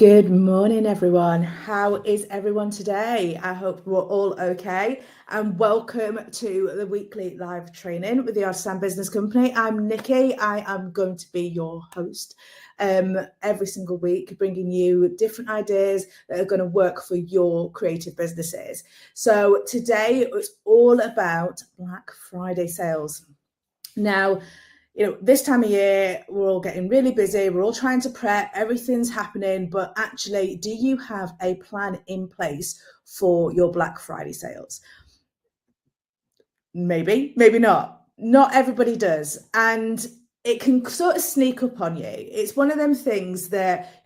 Good morning, everyone. How is everyone today? I hope we're all okay. And welcome to the weekly live training with the Artisan Business Company. I'm Nikki. I am going to be your host every single week, bringing you different ideas that are going to work for your creative businesses. So today it's all about Black Friday sales. Now, this time of year, we're all getting really busy. We're all trying to prep. Everything's happening. But actually, do you have a plan in place for your Black Friday sales? Maybe, maybe not. Not everybody does. And it can sort of sneak up on you. It's one of them things that,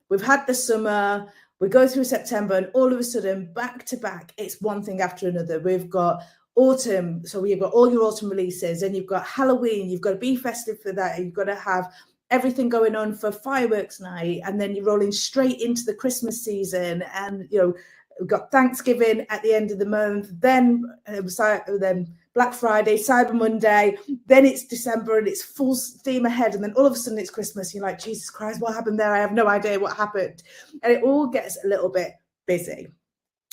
we've had the summer, we go through September, and all of a sudden, back to back, it's one thing after another. We've got autumn, so you've got all your autumn releases, and you've got Halloween, you've got to be festive for that, and you've got to have everything going on for fireworks night, and then you're rolling straight into the Christmas season, and we've got Thanksgiving at the end of the month, then Black Friday, Cyber Monday, then it's December and it's full steam ahead, and then all of a sudden it's Christmas. You're like, Jesus Christ, what happened there? I have no idea what happened. And it all gets a little bit busy.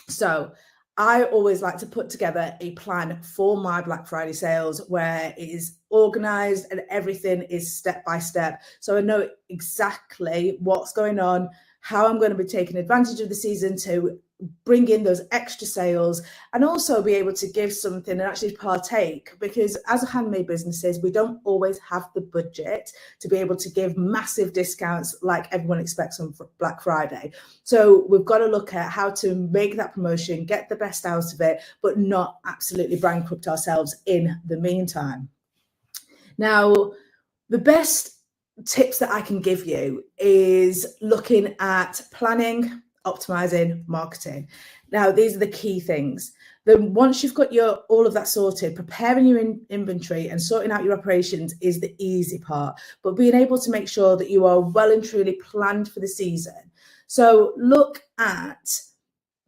So I always like to put together a plan for my Black Friday sales where it is organized and everything is step by step. So I know exactly what's going on, how I'm going to be taking advantage of the season to bring in those extra sales, and also be able to give something and actually partake, because as handmade businesses, we don't always have the budget to be able to give massive discounts like everyone expects on Black Friday. So we've got to look at how to make that promotion, get the best out of it, but not absolutely bankrupt ourselves in the meantime. Now, the best tips that I can give you is looking at planning, optimizing, marketing. Now, these are the key things. Then once you've got all of that sorted, preparing your inventory and sorting out your operations is the easy part, but being able to make sure that you are well and truly planned for the season. So look at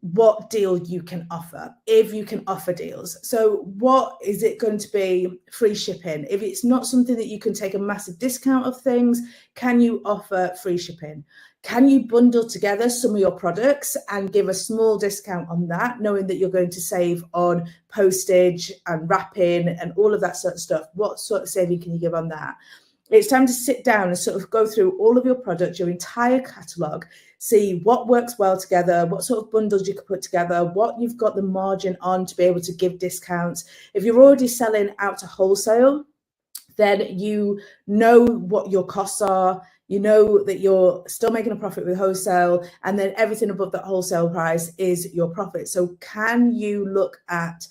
what deal you can offer, if you can offer deals. So what is it going to be? Free shipping. If it's not something that you can take a massive discount of things, can you offer free shipping? Can you bundle together some of your products and give a small discount on that, knowing that you're going to save on postage and wrapping and all of that sort of stuff? What sort of saving can you give on that? It's time to sit down and sort of go through all of your products, your entire catalogue, see what works well together, what sort of bundles you can put together, what you've got the margin on to be able to give discounts. If you're already selling out to wholesale, then you know what your costs are. You know that you're still making a profit with wholesale, and then everything above that wholesale price is your profit. So can you look at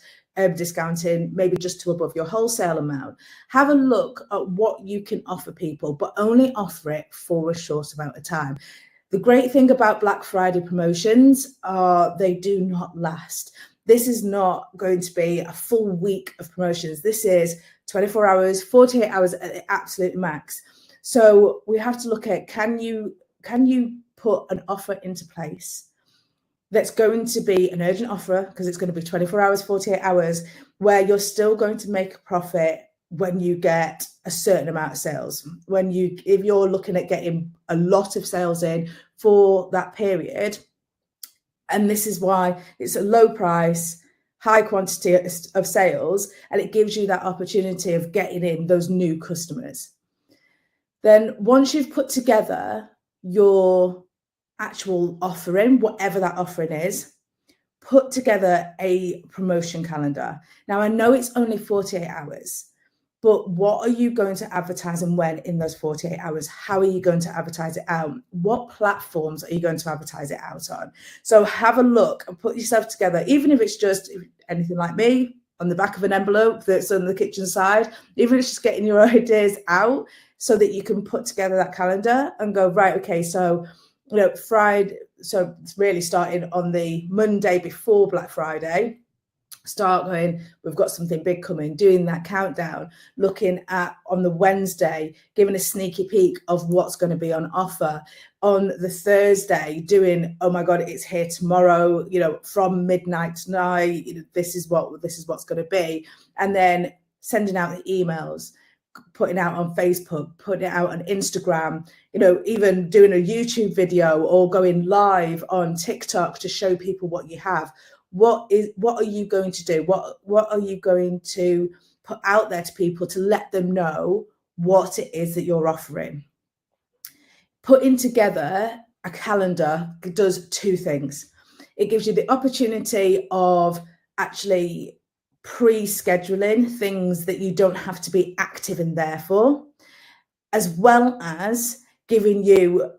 discounting maybe just to above your wholesale amount? Have a look at what you can offer people, but only offer it for a short amount of time. The great thing about Black Friday promotions are they do not last. This is not going to be a full week of promotions. This is 24 hours, 48 hours at the absolute max. So we have to look at, can you put an offer into place that's going to be an urgent offer, because it's going to be 24 hours, 48 hours, where you're still going to make a profit when you get a certain amount of sales. If you're looking at getting a lot of sales in for that period, and this is why it's a low price, high quantity of sales, and it gives you that opportunity of getting in those new customers. Then once you've put together your actual offering, whatever that offering is, put together a promotion calendar. Now, I know it's only 48 hours, but what are you going to advertise and when in those 48 hours? How are you going to advertise it out? What platforms are you going to advertise it out on? So have a look and put yourself together, even if it's just anything like me, on the back of an envelope that's on the kitchen side, even if it's just getting your ideas out so that you can put together that calendar and go, right, okay, so Friday, so it's really starting on the Monday before Black Friday. Start going, we've got something big coming, doing that countdown, looking at on the Wednesday, giving a sneaky peek of what's going to be on offer. On the Thursday, doing, oh my God, it's here tomorrow, from midnight tonight, this is what's going to be. And then sending out the emails, putting out on Facebook, putting it out on Instagram, you know, even doing a YouTube video or going live on TikTok to show people what you have. What are you going to do? What are you going to put out there to people to let them know what it is that you're offering? Putting together a calendar does two things. It gives you the opportunity of actually pre-scheduling things that you don't have to be active in there for, as well as giving you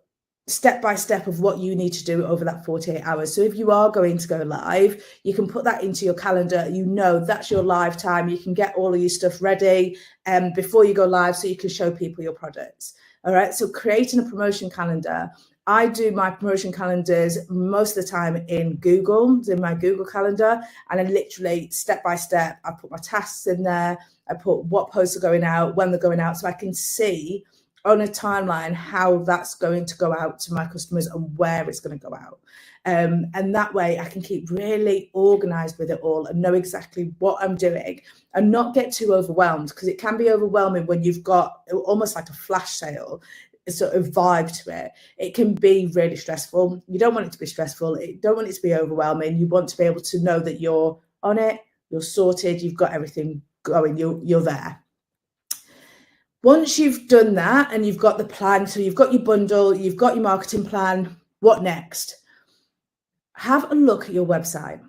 step by step of what you need to do over that 48 hours. So if you are going to go live, you can put that into your calendar. You know that's your live time. You can get all of your stuff ready before you go live so you can show people your products. All right, so creating a promotion calendar. I do my promotion calendars most of the time in Google, in my Google Calendar, and I literally step by step, I put my tasks in there, I put what posts are going out, when they're going out, so I can see on a timeline how that's going to go out to my customers and where it's going to go out. And that way I can keep really organized with it all and know exactly what I'm doing and not get too overwhelmed, because it can be overwhelming when you've got almost like a flash sale sort of vibe to it. It can be really stressful. You don't want it to be stressful. You don't want it to be overwhelming. You want to be able to know that you're on it, you're sorted, you've got everything going, you're there. Once you've done that and you've got the plan, so you've got your bundle, you've got your marketing plan, what next? Have a look at your website.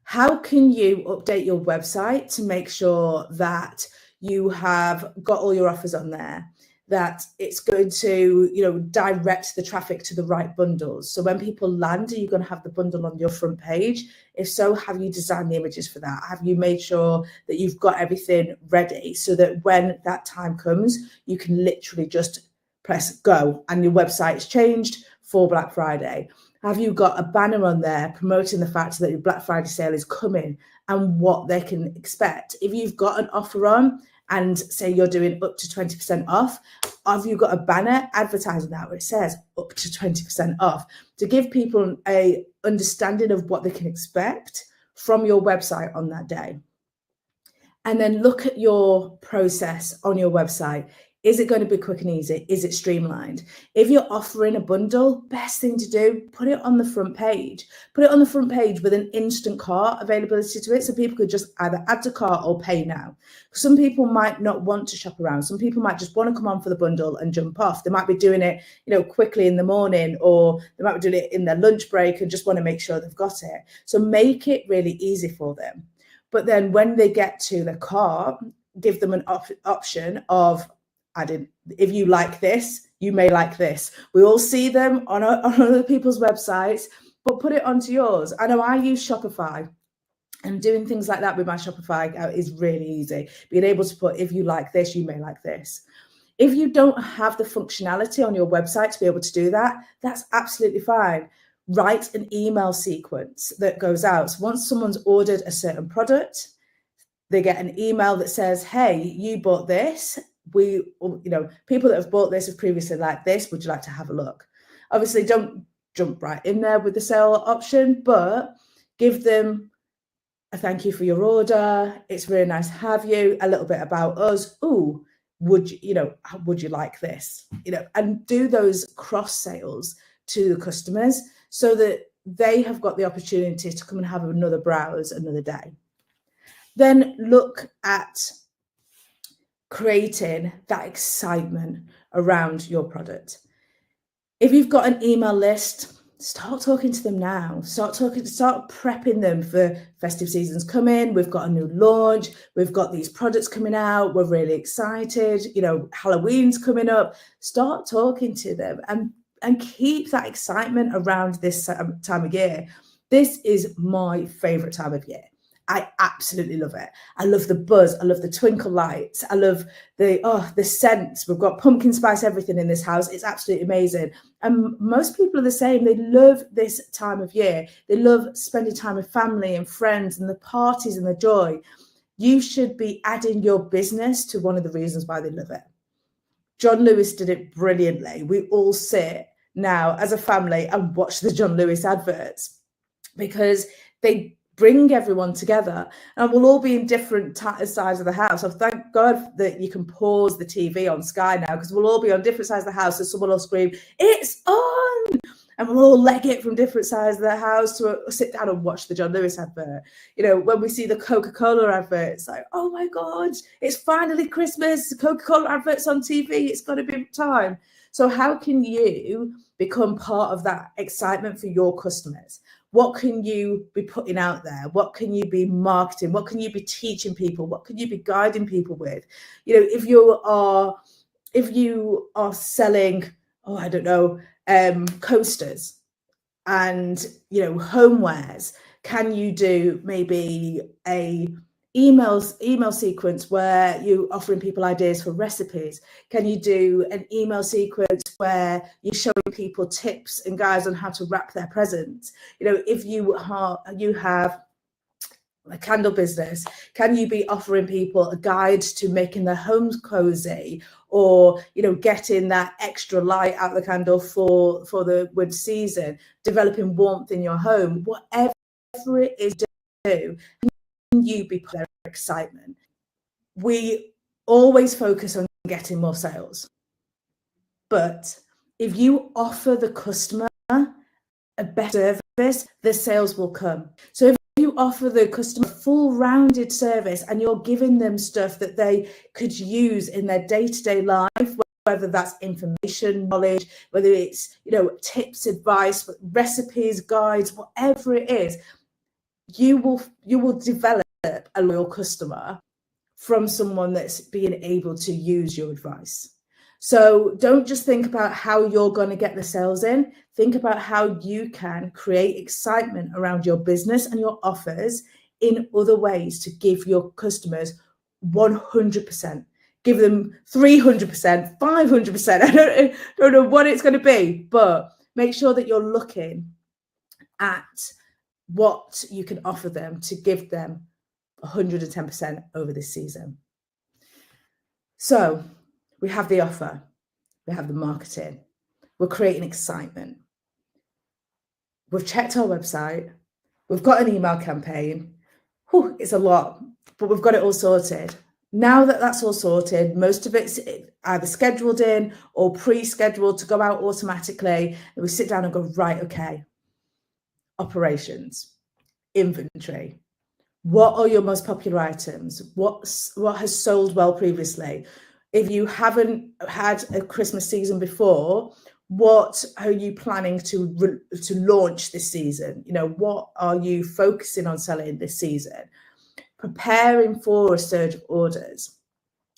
How can you update your website to make sure that you have got all your offers on there, that it's going to, you know, direct the traffic to the right bundles? So when people land, are you going to have the bundle on your front page? If so, have you designed the images for that? Have you made sure that you've got everything ready so that when that time comes, you can literally just press go and your website is changed for Black Friday? Have you got a banner on there promoting the fact that your Black Friday sale is coming and what they can expect? If you've got an offer on and say you're doing up to 20% off, have you got a banner advertising that where it says up to 20% off to give people a understanding of what they can expect from your website on that day? And then look at your process on your website. Is it going to be quick and easy? Is it streamlined? If you're offering a bundle, best thing to do, put it on the front page. Put it on the front page with an instant cart availability to it, so people could just either add to cart or pay now. Some people might not want to shop around. Some people might just want to come on for the bundle and jump off. They might be doing it, you know, quickly in the morning, or they might be doing it in their lunch break and just want to make sure they've got it. So make it really easy for them. But then when they get to the cart, give them an option of adding, if you like this, you may like this. We all see them on other people's websites, but put it onto yours. I know I use Shopify, and doing things like that with my Shopify is really easy. Being able to put, if you like this, you may like this. If you don't have the functionality on your website to be able to do that, that's absolutely fine. Write an email sequence that goes out. So once someone's ordered a certain product, they get an email that says, hey, you bought this. People that have bought this have previously liked this. Would you like to have a look? Obviously, don't jump right in there with the sale option, but give them a thank you for your order. It's really nice to have you. A little bit about us. Ooh, would you like this? And do those cross sales to the customers so that they have got the opportunity to come and have another browse another day. Then look at creating that excitement around your product. If you've got an email list, start talking to them now. Start prepping them for festive seasons coming. We've got a new launch. We've got these products coming out. We're really excited. Halloween's coming up. Start talking to them and keep that excitement around this time of year. This is my favorite time of year. I absolutely love it. I love the buzz. I love the twinkle lights. I love the scents. We've got pumpkin spice everything in this house. It's absolutely amazing. And most people are the same. They love this time of year. They love spending time with family and friends and the parties and the joy. You should be adding your business to one of the reasons why they love it. John Lewis did it brilliantly. We all sit now as a family and watch the John Lewis adverts because they bring everyone together, and we'll all be in different sides of the house. So thank thank God that you can pause the TV on Sky now, because we'll all be on different sides of the house, and someone will scream, "It's on!" And we'll all leg it from different sides of the house to sit down and watch the John Lewis advert. You know, when we see the Coca-Cola advert, it's like, oh my God, it's finally Christmas. Coca-Cola adverts on TV. It's got to be time. So how can you become part of that excitement for your customers? What can you be putting out there? What can you be marketing? What can you be teaching people? What can you be guiding people with? You know, if you are selling, oh, I don't know, coasters and, you know, homewares, can you do maybe a email sequence where you're offering people ideas for recipes? Can you do an email sequence where you're showing people tips and guides on how to wrap their presents? You know, if you have a candle business, can you be offering people a guide to making their homes cozy, or, you know, getting that extra light out of the candle for the winter season, developing warmth in your home? Whatever it is to do, can you be part of their excitement? We always focus on getting more sales, but if you offer the customer a better service, the sales will come. So if you offer the customer a full rounded service and you're giving them stuff that they could use in their day-to-day life, whether that's information, knowledge, whether it's, you know, tips, advice, recipes, guides, whatever it is, you will develop a loyal customer from someone that's being able to use your advice. So don't just think about how you're going to get the sales in. Think about how you can create excitement around your business and your offers in other ways to give your customers 100%. Give them 300%, 500%. I don't know what it's going to be, but make sure that you're looking at what you can offer them to give them 110% over this season. So we have the offer, we have the marketing, we're creating excitement. We've checked our website, we've got an email campaign. Whew, it's a lot, but we've got it all sorted. Now that that's all sorted, most of it's either scheduled in or pre-scheduled to go out automatically. And we sit down and go, right, okay, operations, inventory. What are your most popular items? What has sold well previously? If you haven't had a Christmas season before, what are you planning to launch this season? You know, what are you focusing on selling this season? Preparing for a surge of orders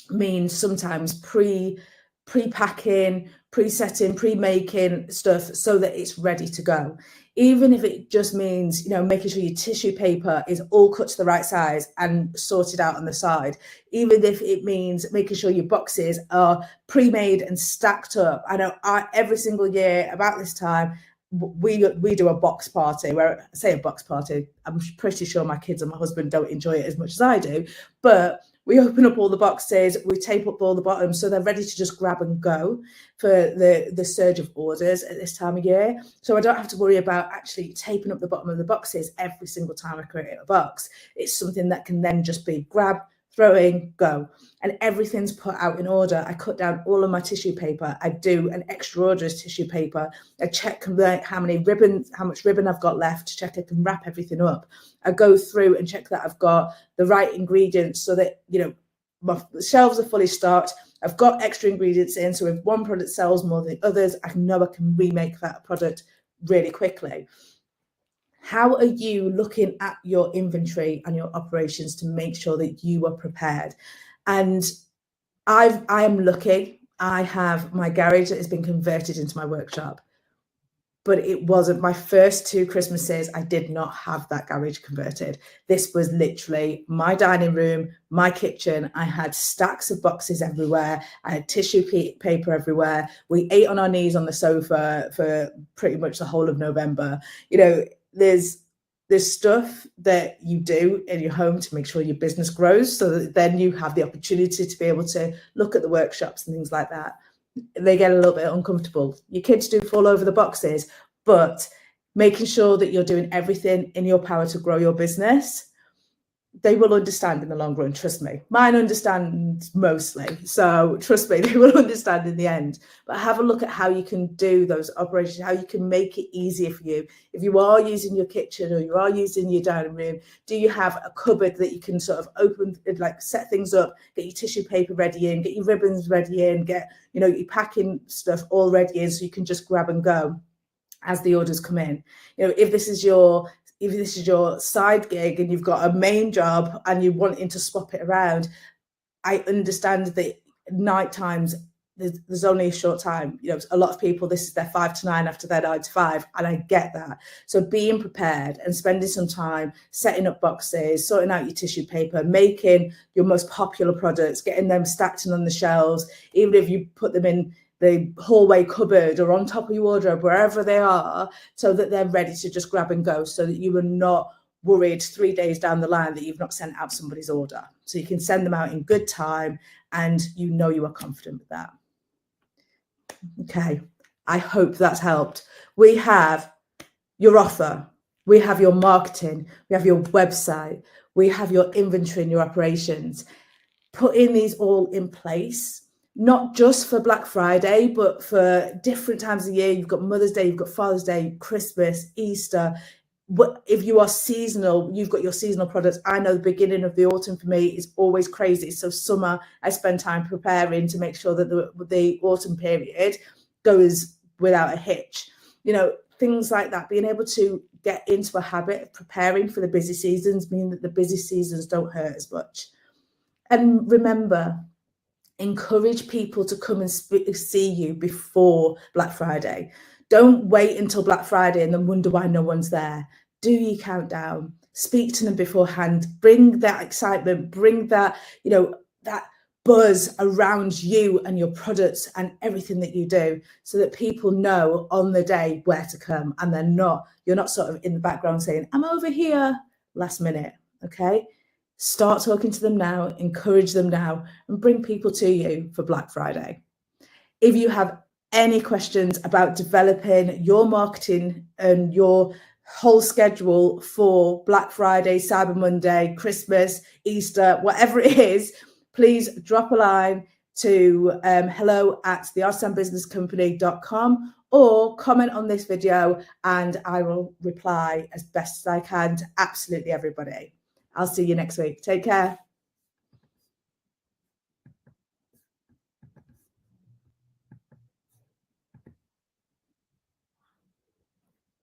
means sometimes pre-packing, pre-setting, pre-making stuff so that it's ready to go. Even if it just means, you know, making sure your tissue paper is all cut to the right size and sorted out on the side. Even if it means making sure your boxes are pre-made and stacked up. I know every single year about this time, we do a box party. Where I say a box party, I'm pretty sure my kids and my husband don't enjoy it as much as I do, but we open up all the boxes, we tape up all the bottoms so they're ready to just grab and go for the surge of orders at this time of year. So I don't have to worry about actually taping up the bottom of the boxes every single time I create a box. It's something that can then just be grab, throw in, go. And everything's put out in order. I cut down all of my tissue paper. I do an extra order of tissue paper. I check how much ribbon I've got left to check I can wrap everything up. I go through and check that I've got the right ingredients so that, you know, my shelves are fully stocked. I've got extra ingredients in. So if one product sells more than others, I know I can remake that product really quickly. How are you looking at your inventory and your operations to make sure that you are prepared? And I am lucky. I have my garage that has been converted into my workshop, but it wasn't my first 2 Christmases. I did not have that garage converted. This was literally my dining room, my kitchen. I had stacks of boxes everywhere. I had tissue paper everywhere. We ate on our knees on the sofa for pretty much the whole of November. You know, there's stuff that you do in your home to make sure your business grows, so that then you have the opportunity to be able to look at the workshops and things like that. They get a little bit uncomfortable. Your kids do fall over the boxes, but making sure that you're doing everything in your power to grow your business they will understand in the long run, trust me. Mine understands mostly, so trust me, they will understand in the end. But have a look at how you can do those operations, how you can make it easier for you. If you are using your kitchen or you are using your dining room, do you have a cupboard that you can sort of open, like set things up, get your tissue paper ready in, get your ribbons ready in, get, you know, your packing stuff all ready in, so you can just grab and go as the orders come in. You know, if this is your side gig and you've got a main job and you're wanting to swap it around, I understand that night times, there's only a short time. You know, a lot of people, this is their 5 to 9 after their 9 to 5, and I get that. So being prepared and spending some time setting up boxes, sorting out your tissue paper, making your most popular products, getting them stacked on the shelves, even if you put them in the hallway cupboard or on top of your wardrobe, wherever they are, so that they're ready to just grab and go, so that you are not worried 3 days down the line that you've not sent out somebody's order. So you can send them out in good time and you know you are confident with that. Okay, I hope that's helped. We have your offer, we have your marketing, we have your website, we have your inventory and your operations. Putting these all in place, not just for Black Friday, but for different times of the year. You've got Mother's Day, you've got Father's Day, Christmas, Easter. If you are seasonal, you've got your seasonal products. I know the beginning of the autumn for me is always crazy. So summer, I spend time preparing to make sure that the autumn period goes without a hitch. You know, things like that, being able to get into a habit of preparing for the busy seasons mean that the busy seasons don't hurt as much. And remember, encourage people to come and see you before Black Friday. Don't wait until Black Friday and then wonder why no one's there. Do your countdown, speak to them beforehand, bring that excitement, bring that, you know, that buzz around you and your products and everything that you do, so that people know on the day where to come, and you're not sort of in the background saying, I'm over here last minute. Okay. Start talking to them now, encourage them now, and bring people to you for Black Friday. If you have any questions about developing your marketing and your whole schedule for Black Friday, Cyber Monday, Christmas, Easter, whatever it is, please drop a line to hello@theartisanbusinesscompany.com or comment on this video and I will reply as best as I can to absolutely everybody. I'll see you next week. Take care.